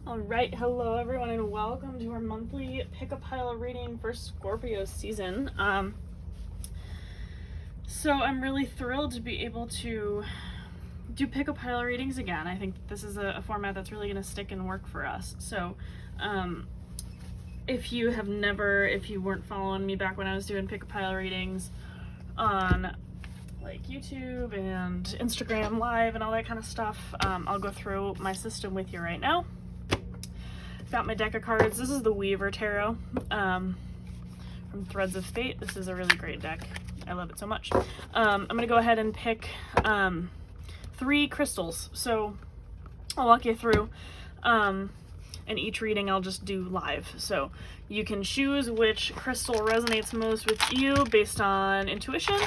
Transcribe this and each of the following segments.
All right, hello everyone, and welcome to our monthly pick-a-pile reading for Scorpio season. So I'm really thrilled to be able to do pick-a-pile readings again. I think this is a format that's really going to stick and work for us. So if you weren't following me back when I was doing pick-a-pile readings on like YouTube and Instagram Live and all that kind of stuff, I'll go through my system with you right now. Got my deck of cards. This is the Weaver Tarot from Threads of Fate. This is a really great deck. I love it so much. I'm going to go ahead and pick 3 crystals. So I'll walk you through, and each reading I'll just do live. So you can choose which crystal resonates most with you based on intuition,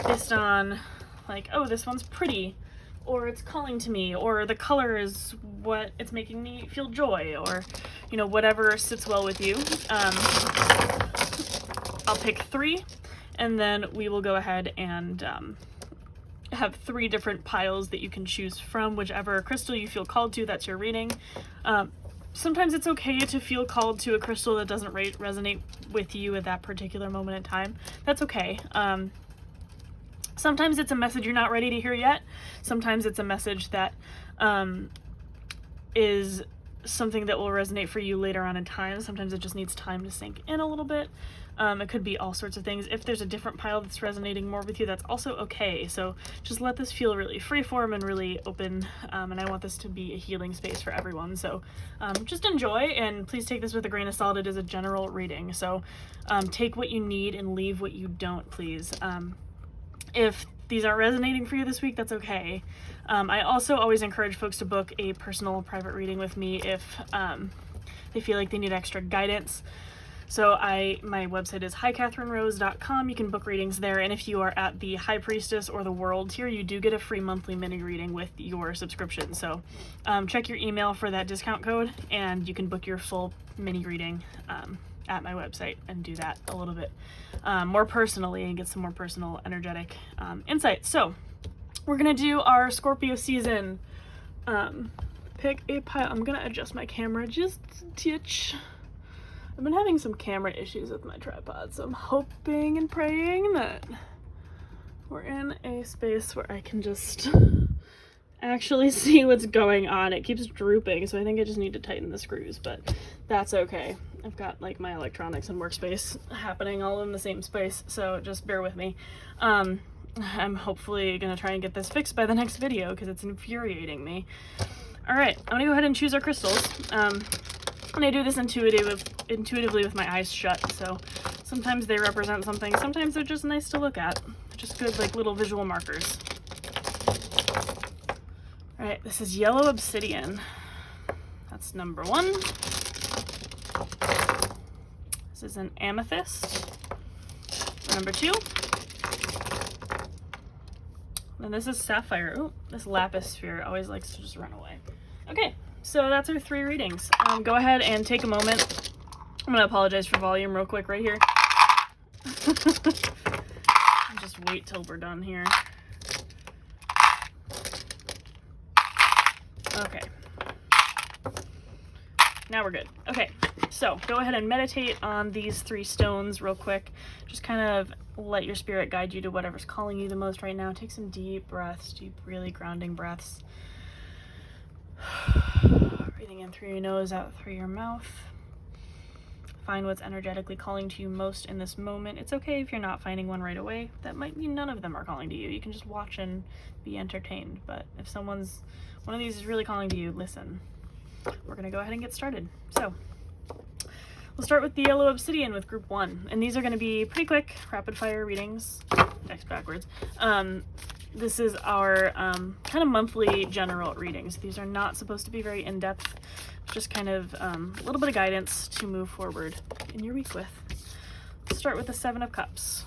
based on like, oh, this one's pretty, or it's calling to me, or the color is what it's making me feel joy, or, you know, whatever sits well with you. I'll pick 3, and then we will go ahead and have 3 different piles that you can choose from. Whichever crystal you feel called to, that's your reading. Sometimes it's okay to feel called to a crystal that doesn't resonate with you at that particular moment in time. That's okay. Sometimes it's a message you're not ready to hear yet. Sometimes it's a message that is something that will resonate for you later on in time. Sometimes it just needs time to sink in a little bit. It could be all sorts of things. If there's a different pile that's resonating more with you, that's also okay. So just let this feel really freeform and really open. And I want this to be a healing space for everyone. So just enjoy, and please take this with a grain of salt. It is a general reading. So take what you need and leave what you don't, please. If these aren't resonating for you this week, that's okay. I also always encourage folks to book a personal private reading with me if they feel like they need extra guidance. So my website is hicatherinerose.com. You can book readings there, and if you are at the High Priestess or the World tier, you do get a free monthly mini reading with your subscription. So check your email for that discount code, and you can book your full mini reading at my website and do that a little bit more personally and get some more personal energetic insights. So we're gonna do our Scorpio season pick a pile. I'm gonna adjust my camera just a titch. I've been having some camera issues with my tripod, so I'm hoping and praying that we're in a space where I can just actually see what's going on. It keeps drooping, so I think I just need to tighten the screws, but that's okay. I've got like my electronics and workspace happening all in the same space, so just bear with me. I'm hopefully gonna try and get this fixed by the next video because it's infuriating me. All right, I'm gonna go ahead and choose our crystals. And I do this intuitively with my eyes shut, so sometimes they represent something, sometimes they're just nice to look at. They're just good like little visual markers. All right, this is yellow obsidian. That's number 1. This is an amethyst. Number 2. And this is sapphire. Ooh, this lapis sphere always likes to just run away. Okay, so that's our 3 readings. Go ahead and take a moment. I'm gonna apologize for volume real quick right here. Just wait till we're done here. Okay. Now we're good. Okay, so go ahead and meditate on these 3 stones real quick. Just kind of let your spirit guide you to whatever's calling you the most right now. Take some deep breaths, deep, really grounding breaths. Breathing in through your nose, out through your mouth. Find what's energetically calling to you most in this moment. It's okay if you're not finding one right away. That might mean none of them are calling to you. You can just watch and be entertained. But if one of these is really calling to you, listen. We're gonna go ahead and get started. So we'll start with the yellow obsidian with group 1. And these are gonna be pretty quick, rapid fire readings. Deck's backwards. This is our kind of monthly general readings. These are not supposed to be very in-depth, just kind of a little bit of guidance to move forward in your week with. Let's start with the 7 of Cups.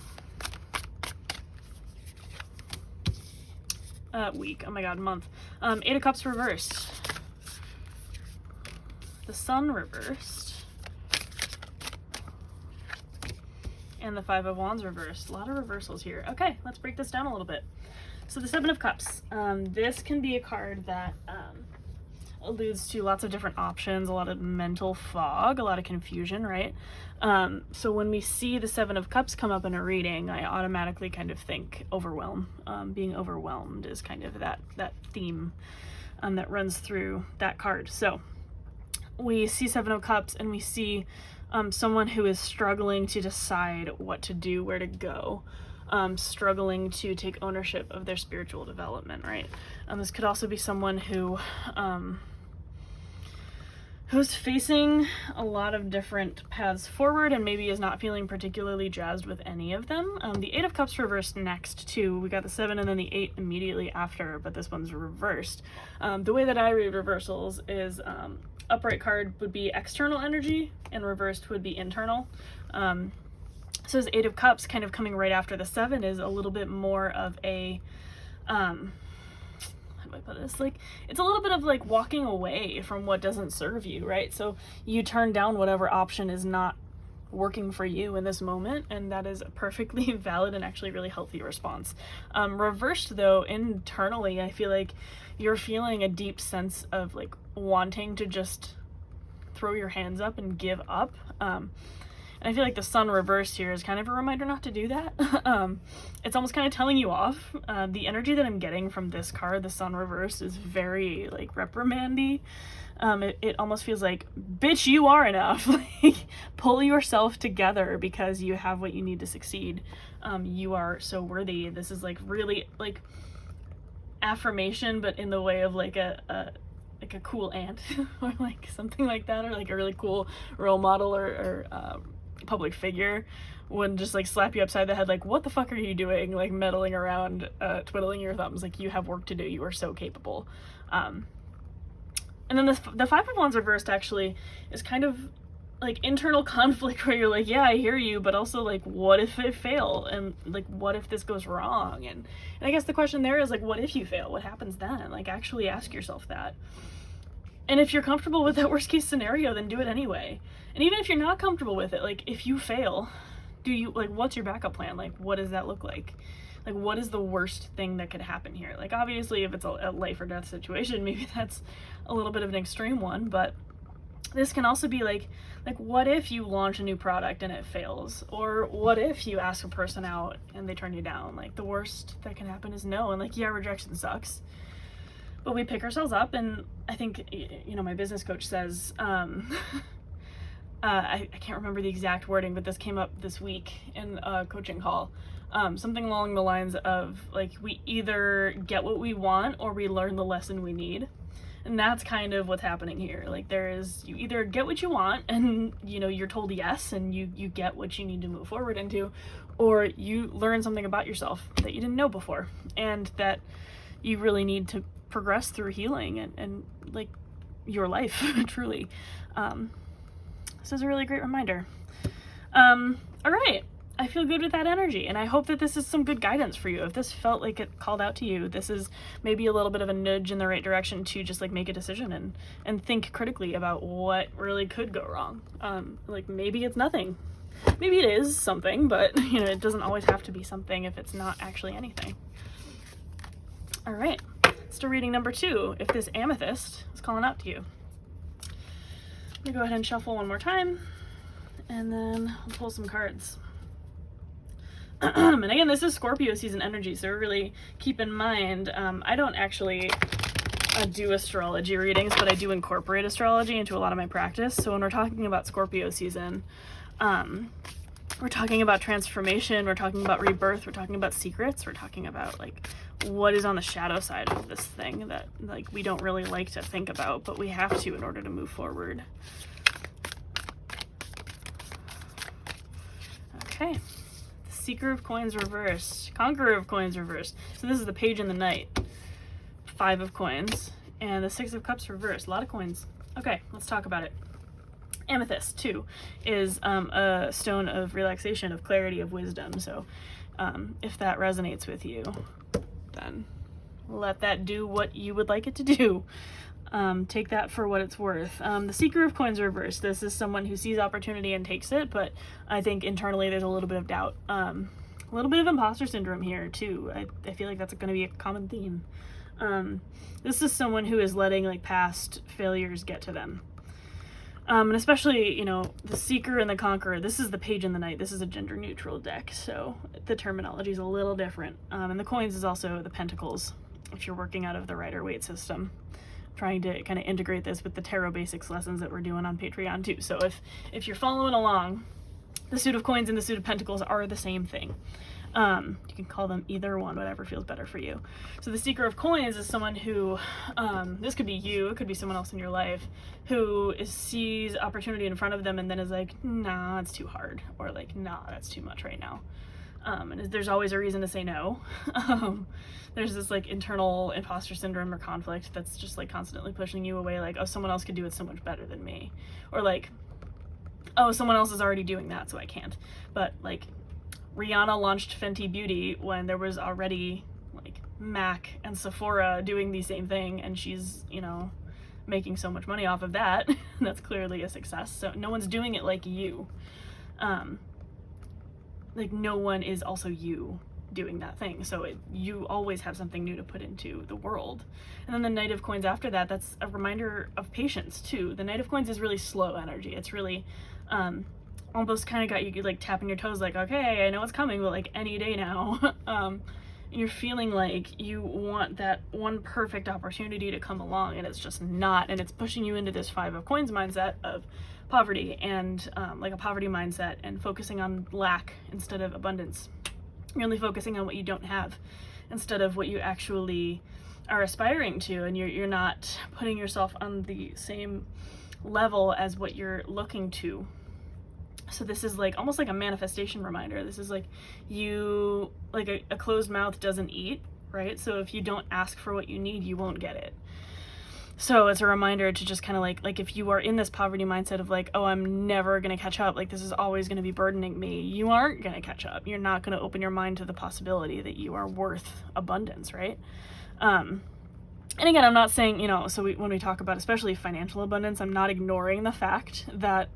Week, oh my god, month. 8 of Cups reversed. The Sun reversed. And the 5 of Wands reversed. A lot of reversals here. Okay, let's break this down a little bit. So the 7 of Cups. This can be a card that alludes to lots of different options, a lot of mental fog, a lot of confusion, right? So when we see the Seven of Cups come up in a reading, I automatically kind of think overwhelm. Being overwhelmed is kind of that theme that runs through that card. So we see Seven of Cups and we see someone who is struggling to decide what to do, where to go, struggling to take ownership of their spiritual development, right? This could also be someone who's facing a lot of different paths forward and maybe is not feeling particularly jazzed with any of them. The Eight of Cups reversed next too. We got the 7 and then the 8 immediately after, but this one's reversed. The way that I read reversals is upright card would be external energy and reversed would be internal. So this 8 of Cups kind of coming right after the 7 is a little bit more of a, how do I put this? Like, it's a little bit of like walking away from what doesn't serve you, right? So you turn down whatever option is not working for you in this moment, and that is a perfectly valid and actually really healthy response. Reversed though, internally, I feel like you're feeling a deep sense of like wanting to just throw your hands up and give up. And I feel like the Sun reversed here is kind of a reminder not to do that. It's almost kind of telling you off. The energy that I'm getting from this card, the Sun reversed, is very like reprimandy. It almost feels like, bitch, you are enough. Like, pull yourself together because you have what you need to succeed. You are so worthy. This is like really like affirmation, but in the way of like a cool aunt or like something like that, or like a really cool role model or public figure would just like slap you upside the head like, what the fuck are you doing, like meddling around, twiddling your thumbs, like you have work to do, you are so capable. And then the Five of Wands reversed actually is kind of like internal conflict where you're like, yeah, I hear you, but also like, what if it fail? And like, what if this goes wrong? And I guess the question there is like, what if you fail? What happens then? Like, actually ask yourself that. And if you're comfortable with that worst case scenario, then do it anyway. And even if you're not comfortable with it, like if you fail, what's your backup plan? Like, what does that look like? Like, what is the worst thing that could happen here? Like, obviously if it's a life or death situation, maybe that's a little bit of an extreme one, but this can also be like what if you launch a new product and it fails? Or what if you ask a person out and they turn you down? Like, the worst that can happen is no. And like, yeah, rejection sucks, but we pick ourselves up. And I think, you know, my business coach says, I can't remember the exact wording, but this came up this week in a coaching call. Something along the lines of like, we either get what we want or we learn the lesson we need. And that's kind of what's happening here. Like, you either get what you want and, you know, you're told yes and you get what you need to move forward into, or you learn something about yourself that you didn't know before and that you really need to progress through healing and like your life, truly. This is a really great reminder. All right. I feel good with that energy, and I hope that this is some good guidance for you. If this felt like it called out to you, this is maybe a little bit of a nudge in the right direction to just like make a decision and think critically about what really could go wrong. Like, maybe it's nothing. Maybe it is something, but you know, it doesn't always have to be something if it's not actually anything. All right, let's do reading number 2. If this amethyst is calling out to you. I'm gonna go ahead and shuffle one more time, and then I'll pull some cards. And again, this is Scorpio season energy, so really keep in mind, I don't actually do astrology readings, but I do incorporate astrology into a lot of my practice. So when we're talking about Scorpio season, we're talking about transformation, we're talking about rebirth, we're talking about secrets, we're talking about like what is on the shadow side of this thing that like we don't really like to think about, but we have to in order to move forward. Okay. Seeker of Coins reversed. Conqueror of Coins reversed. So this is the Page in the Night. 5 of Coins. And the 6 of Cups reversed. A lot of coins. Okay, let's talk about it. Amethyst, too, is a stone of relaxation, of clarity, of wisdom. So if that resonates with you, then let that do what you would like it to do. Take that for what it's worth. The Seeker of Coins reversed. This is someone who sees opportunity and takes it, but I think internally there's a little bit of doubt. A little bit of imposter syndrome here too. I feel like that's going to be a common theme. This is someone who is letting like past failures get to them. And especially, you know, the Seeker and the Conqueror, this is the Page and the Knight. This is a gender neutral deck, so the terminology is a little different. And the Coins is also the Pentacles, if you're working out of the Rider-Waite system. Trying to kind of integrate this with the Tarot Basics lessons that we're doing on Patreon too. So if you're following along, the Suit of Coins and the Suit of Pentacles are the same thing. You can call them either one, whatever feels better for you. So the Seeker of Coins is someone who, this could be you, it could be someone else in your life, who sees opportunity in front of them and then is like, nah, it's too hard, or like, nah, that's too much right now. And there's always a reason to say no. There's this like internal imposter syndrome or conflict that's just like constantly pushing you away, like, oh, someone else could do it so much better than me. Or like, oh, someone else is already doing that, so I can't. But like, Rihanna launched Fenty Beauty when there was already like MAC and Sephora doing the same thing, and she's, you know, making so much money off of that. That's clearly a success. So no one's doing it like you. Like no one is also you doing that thing. So you always have something new to put into the world. And then the Knight of Coins after that, that's a reminder of patience too. The Knight of Coins is really slow energy. It's really almost kind of got you like tapping your toes like, okay, I know it's coming, but like any day now. And you're feeling like you want that one perfect opportunity to come along, and it's just not, and it's pushing you into this Five of Coins mindset of poverty and like a poverty mindset and focusing on lack instead of abundance. You're only focusing on what you don't have instead of what you actually are aspiring to, and you're not putting yourself on the same level as what you're looking to. So this is like almost like a manifestation reminder. This is like you, like a closed mouth doesn't eat, right? So if you don't ask for what you need, you won't get it. So it's a reminder to just kind of like if you are in this poverty mindset of like, oh, I'm never going to catch up, like this is always going to be burdening me, you aren't going to catch up. You're not going to open your mind to the possibility that you are worth abundance, right? And again, I'm not saying, you know, so when we talk about especially financial abundance, I'm not ignoring the fact that,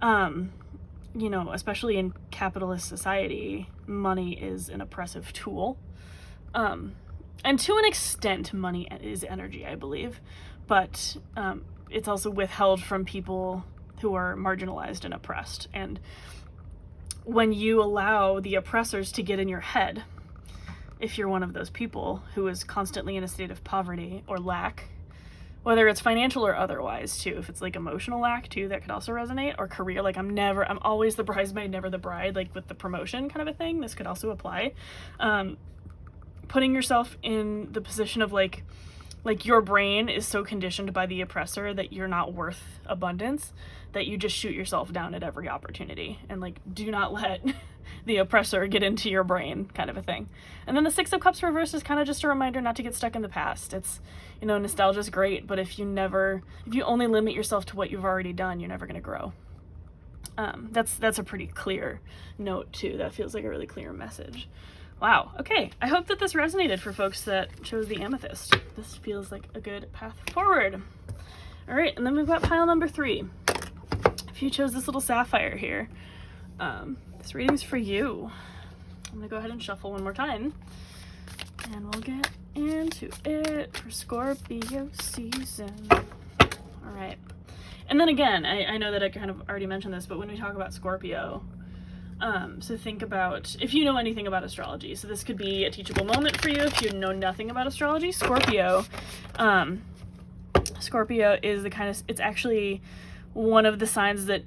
you know, especially in capitalist society, money is an oppressive tool. And to an extent, money is energy, I believe. But it's also withheld from people who are marginalized and oppressed. And when you allow the oppressors to get in your head, if you're one of those people who is constantly in a state of poverty or lack, whether it's financial or otherwise too, if it's like emotional lack too, that could also resonate, or career, like I'm always the bridesmaid, never the bride, like with the promotion kind of a thing, this could also apply. Putting yourself in the position of like your brain is so conditioned by the oppressor that you're not worth abundance, that you just shoot yourself down at every opportunity, and like do not let the oppressor get into your brain, kind of a thing. And then the Six of Cups reverse is kind of just a reminder not to get stuck in the past. It's, you know, nostalgia is great, but if you only limit yourself to what you've already done, you're never going to grow. That's a pretty clear note too. That feels like a really clear message. Wow. Okay. I hope that this resonated for folks that chose the Amethyst. This feels like a good path forward. All right. And then we've got pile number 3. If you chose this little sapphire here, this reading's for you. I'm going to go ahead and shuffle one more time, and we'll get into it for Scorpio season. All right. And then again, I know that I kind of already mentioned this, but when we talk about Scorpio, so think about, if you know anything about astrology, so this could be a teachable moment for you if you know nothing about astrology. Scorpio is the kind of, it's actually one of the signs that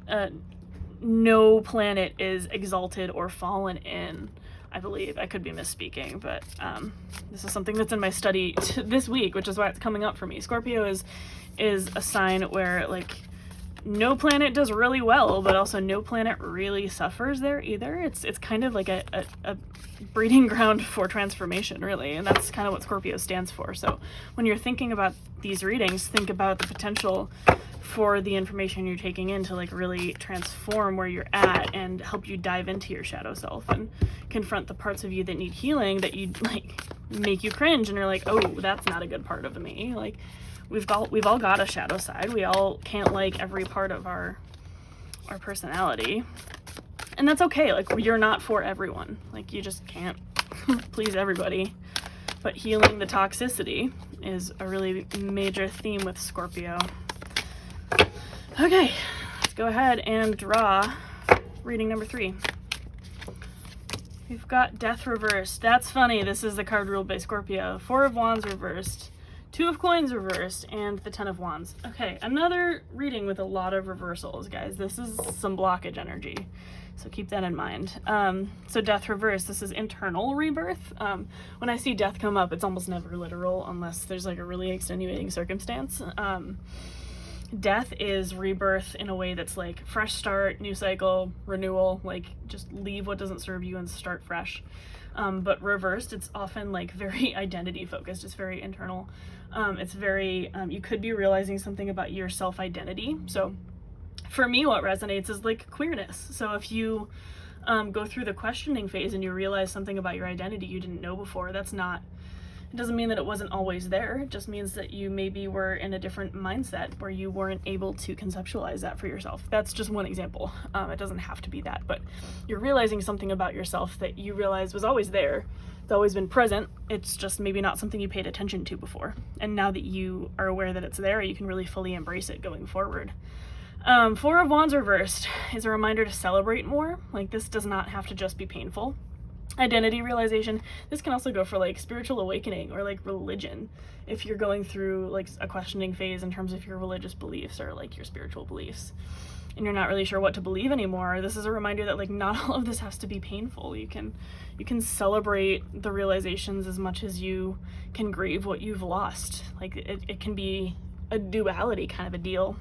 no planet is exalted or fallen in, I believe. I could be misspeaking, but this is something that's in my study this week, which is why it's coming up for me. Scorpio is a sign where like no planet does really well, but also no planet really suffers there either. It's kind of like a breeding ground for transformation, really, and that's kind of what Scorpio stands for. So when you're thinking about these readings, think about the potential for the information you're taking in to like really transform where you're at and help you dive into your shadow self and confront the parts of you that need healing, that you like make you cringe and you're like, oh, that's not a good part of me. Like we've all got a shadow side. We all can't like every part of our personality, and that's okay. Like you're not for everyone. Like you just can't please everybody. But healing the toxicity is a really major theme with Scorpio. Okay, let's go ahead and draw reading number 3. We've got Death reversed. That's funny. This is the card ruled by Scorpio. 4 of Wands reversed. 2 of Coins reversed, and the 10 of Wands. Okay, another reading with a lot of reversals, guys. This is some blockage energy, so keep that in mind. So Death reversed, this is internal rebirth. When I see death come up, it's almost never literal unless there's like a really extenuating circumstance. Death is rebirth in a way that's like fresh start, new cycle, renewal, like just leave what doesn't serve you and start fresh. But reversed, it's often like very identity focused. It's very internal. It's very, you could be realizing something about your self-identity. So for me, what resonates is like queerness. So if you go through the questioning phase and you realize something about your identity you didn't know before, that's not, it doesn't mean that it wasn't always there. It just means that you maybe were in a different mindset where you weren't able to conceptualize that for yourself. That's just one example. It doesn't have to be that, but you're realizing something about yourself that you realize was always there. It's always been present. It's just maybe not something you paid attention to before. And now that you are aware that it's there, you can really fully embrace it going forward. 4 of Wands reversed is a reminder to celebrate more. Like, this does not have to just be painful. Identity realization, this can also go for like spiritual awakening or like religion. If you're going through like a questioning phase in terms of your religious beliefs or like your spiritual beliefs and you're not really sure what to believe anymore, this is a reminder that like not all of this has to be painful. You can celebrate the realizations as much as you can grieve what you've lost. Like it can be a duality kind of a deal.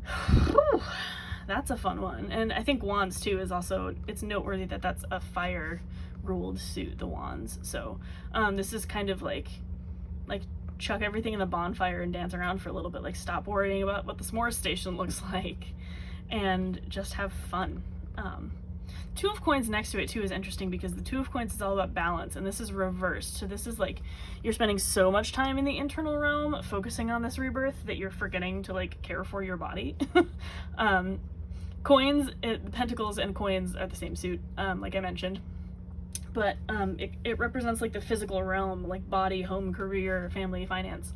Whew. That's a fun one. And I think Wands too is also, it's noteworthy that that's a fire ruled suit, the Wands. So this is kind of like chuck everything in a bonfire and dance around for a little bit. Like, stop worrying about what the s'mores station looks like and just have fun. 2 of Coins next to it too is interesting because the 2 of Coins is all about balance, and this is reversed. So this is like you're spending so much time in the internal realm focusing on this rebirth that you're forgetting to like care for your body. Coins, Pentacles and Coins are the same suit, like I mentioned, but it represents like the physical realm, like body, home, career, family, finance,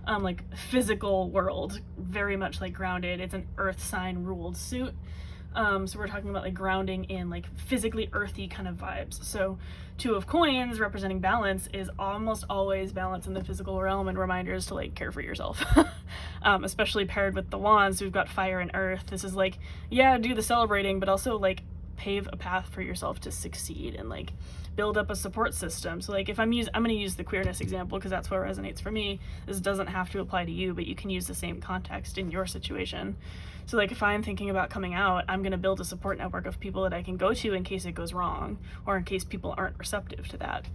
like physical world, very much like grounded. It's an earth sign ruled suit. So we're talking about like grounding in like physically earthy kind of vibes. So 2 of Coins representing balance is almost always balance in the physical realm and reminders to like care for yourself. Especially paired with the Wands, we've got fire and earth. This is like, yeah, do the celebrating, but also like pave a path for yourself to succeed and like build up a support system. So like if I'm going to use the queerness example because that's what resonates for me. This doesn't have to apply to you, but you can use the same context in your situation. So like if I'm thinking about coming out, I'm going to build a support network of people that I can go to in case it goes wrong or in case people aren't receptive to that.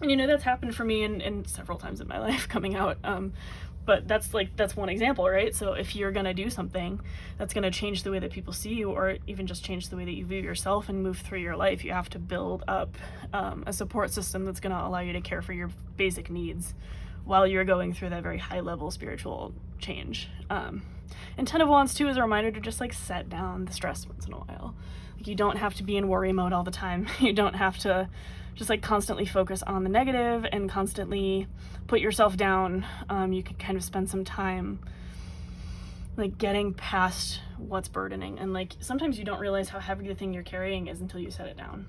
And you know, that's happened for me in several times in my life coming out. But that's one example, right? So if you're going to do something that's going to change the way that people see you or even just change the way that you view yourself and move through your life, you have to build up a support system that's going to allow you to care for your basic needs while you're going through that very high level spiritual change. And 10 of Wands too is a reminder to just like set down the stress once in a while. Like, you don't have to be in worry mode all the time. You don't have to just like constantly focus on the negative and constantly put yourself down. You can kind of spend some time like getting past what's burdening. And like sometimes you don't realize how heavy the thing you're carrying is until you set it down.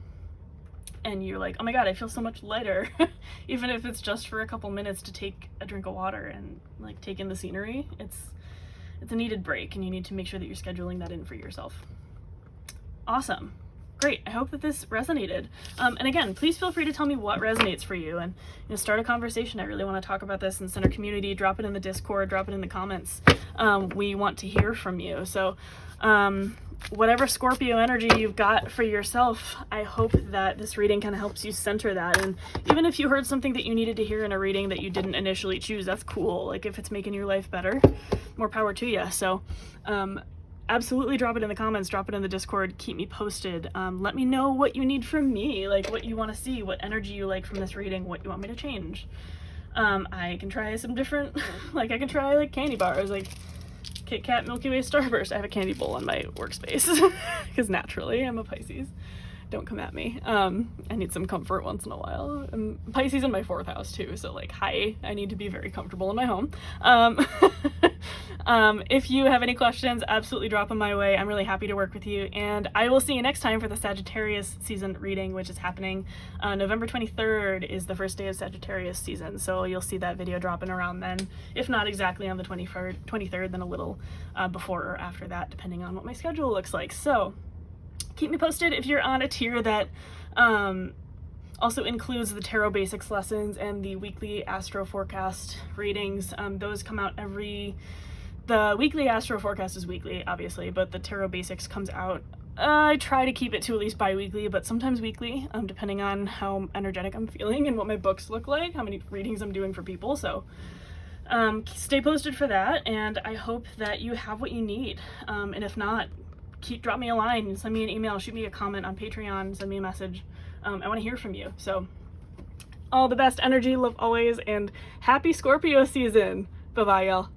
And you're like, oh my God, I feel so much lighter. Even if it's just for a couple minutes to take a drink of water and like take in the scenery, it's a needed break, and you need to make sure that you're scheduling that in for yourself. Awesome. Great. I hope that this resonated. And again, please feel free to tell me what resonates for you and start a conversation. I really want to talk about this in Center Community. Drop it in the Discord, drop it in the comments. We want to hear from you. So whatever Scorpio energy you've got for yourself, I hope that this reading kind of helps you center that. And even if you heard something that you needed to hear in a reading that you didn't initially choose, that's cool. Like, if it's making your life better, more power to you. So absolutely drop it in the comments, drop it in the Discord, keep me posted. Let me know what you need from me, like what you want to see, what energy you like from this reading, what you want me to change. I can try some different, like I can try like candy bars, like Kit Kat, Milky Way, Starburst. I have a candy bowl in my workspace because naturally I'm a Pisces. don't come at me. I need some comfort once in a while. Pisces in my 4th house too, so like, hi, I need to be very comfortable in my home. If you have any questions, absolutely drop them my way. I'm really happy to work with you, and I will see you next time for the Sagittarius season reading, which is happening November 23rd is the first day of Sagittarius season, so you'll see that video dropping around then. If not exactly on the 23rd, then a little before or after that, depending on what my schedule looks like. So keep me posted if you're on a tier that also includes the tarot basics lessons and the weekly astro forecast readings. Those come out the weekly astro forecast is weekly, obviously, but the tarot basics comes out, I try to keep it to at least bi-weekly, but sometimes weekly, depending on how energetic I'm feeling and what my books look like, how many readings I'm doing for people. So stay posted for that, and I hope that you have what you need. And if not, drop me a line, send me an email, shoot me a comment on Patreon, send me a message. I want to hear from you. So all the best energy, love always, and happy Scorpio season. Bye-bye, y'all.